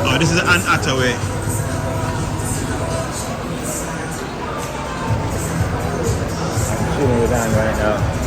Oh, this is Anne Hathaway. I'm shooting it on right now.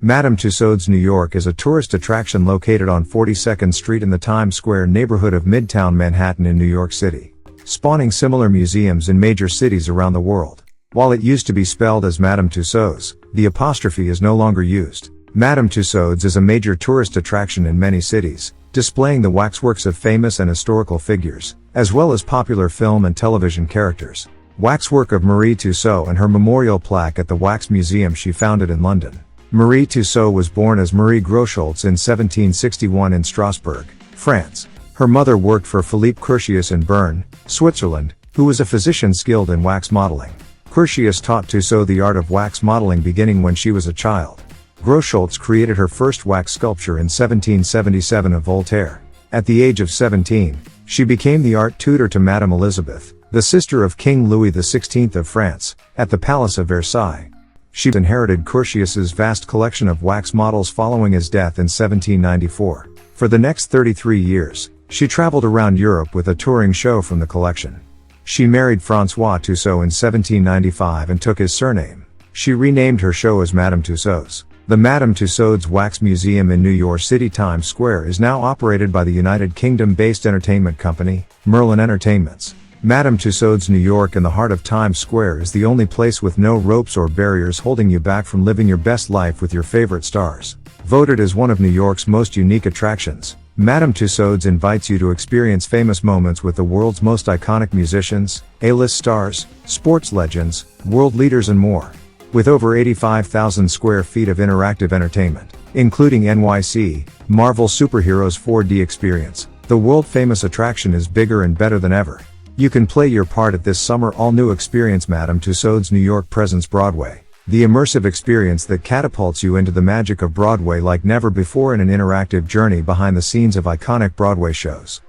Madame Tussauds New York is a tourist attraction located on 42nd Street in the Times Square neighborhood of Midtown Manhattan in New York City, spawning similar museums in major cities around the world. While it used to be spelled as Madame Tussauds, the apostrophe is no longer used. Madame Tussauds is a major tourist attraction in many cities, displaying the waxworks of famous and historical figures, as well as popular film and television characters. Waxwork of Marie Tussaud and her memorial plaque at the Wax Museum she founded in London. Marie Tussaud was born as Marie Groscholtz in 1761 in Strasbourg, France. Her mother worked for Philippe Curtius in Bern, Switzerland, who was a physician skilled in wax modeling. Curtius taught Tussaud the art of wax modeling beginning when she was a child. Groscholtz created her first wax sculpture in 1777 of Voltaire. At the age of 17, she became the art tutor to Madame Elizabeth, the sister of King Louis XVI of France, at the Palace of Versailles. She inherited Curtius's vast collection of wax models following his death in 1794. For the next 33 years, she traveled around Europe with a touring show from the collection. She married François Tussaud in 1795 and took his surname. She renamed her show as Madame Tussauds. The Madame Tussauds Wax Museum in New York City Times Square is now operated by the United Kingdom-based entertainment company, Merlin Entertainments. Madame Tussauds New York in the heart of Times Square is the only place with no ropes or barriers holding you back from living your best life with your favorite stars. Voted as one of New York's most unique attractions, Madame Tussauds invites you to experience famous moments with the world's most iconic musicians, A-list stars, sports legends, world leaders and more. With over 85,000 square feet of interactive entertainment, including NYC, Marvel Superheroes 4D experience, the world-famous attraction is bigger and better than ever. You can play your part at this summer all-new experience Madame Tussauds New York Presents Broadway. The immersive experience that catapults you into the magic of Broadway like never before in an interactive journey behind the scenes of iconic Broadway shows.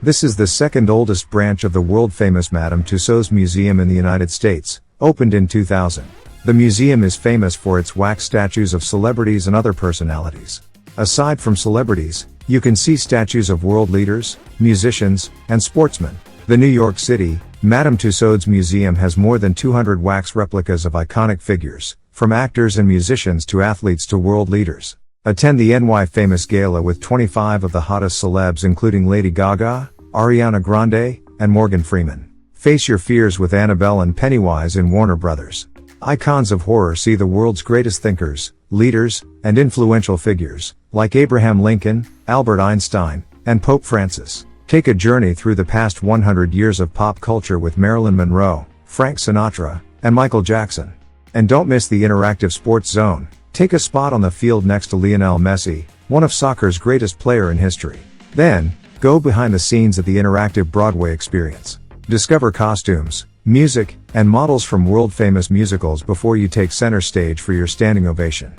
This is the second oldest branch of the world-famous Madame Tussauds Museum in the United States, opened in 2000. The museum is famous for its wax statues of celebrities and other personalities. Aside from celebrities, you can see statues of world leaders, musicians, and sportsmen. The New York City, Madame Tussauds Museum has more than 200 wax replicas of iconic figures, from actors and musicians to athletes to world leaders. Attend the NY Famous Gala with 25 of the hottest celebs including Lady Gaga, Ariana Grande, and Morgan Freeman. Face your fears with Annabelle and Pennywise in Warner Brothers. Icons of horror see the world's greatest thinkers, leaders, and influential figures, like Abraham Lincoln, Albert Einstein, and Pope Francis. Take a journey through the past 100 years of pop culture with Marilyn Monroe, Frank Sinatra, and Michael Jackson. And don't miss the interactive sports zone. Take a spot on the field next to Lionel Messi, one of soccer's greatest player in history. Then, go behind the scenes at the interactive Broadway experience. Discover costumes, music, and models from world-famous musicals before you take center stage for your standing ovation.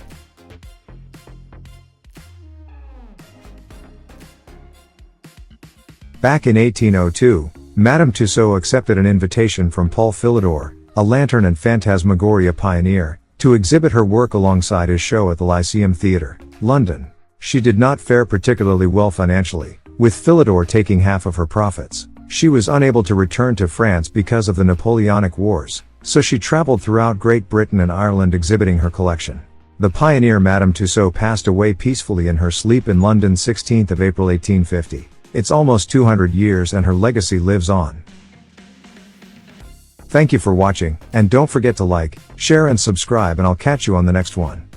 Back in 1802, Madame Tussaud accepted an invitation from Paul Philidor, a lantern and phantasmagoria pioneer, to exhibit her work alongside his show at the Lyceum Theatre, London. She did not fare particularly well financially, with Philidor taking half of her profits. She was unable to return to France because of the Napoleonic Wars, so she traveled throughout Great Britain and Ireland exhibiting her collection. The pioneer Madame Tussaud passed away peacefully in her sleep in London 16th of April 1850. It's almost 200 years and her legacy lives on. Thank you for watching, and don't forget to like, share and subscribe, and I'll catch you on the next one.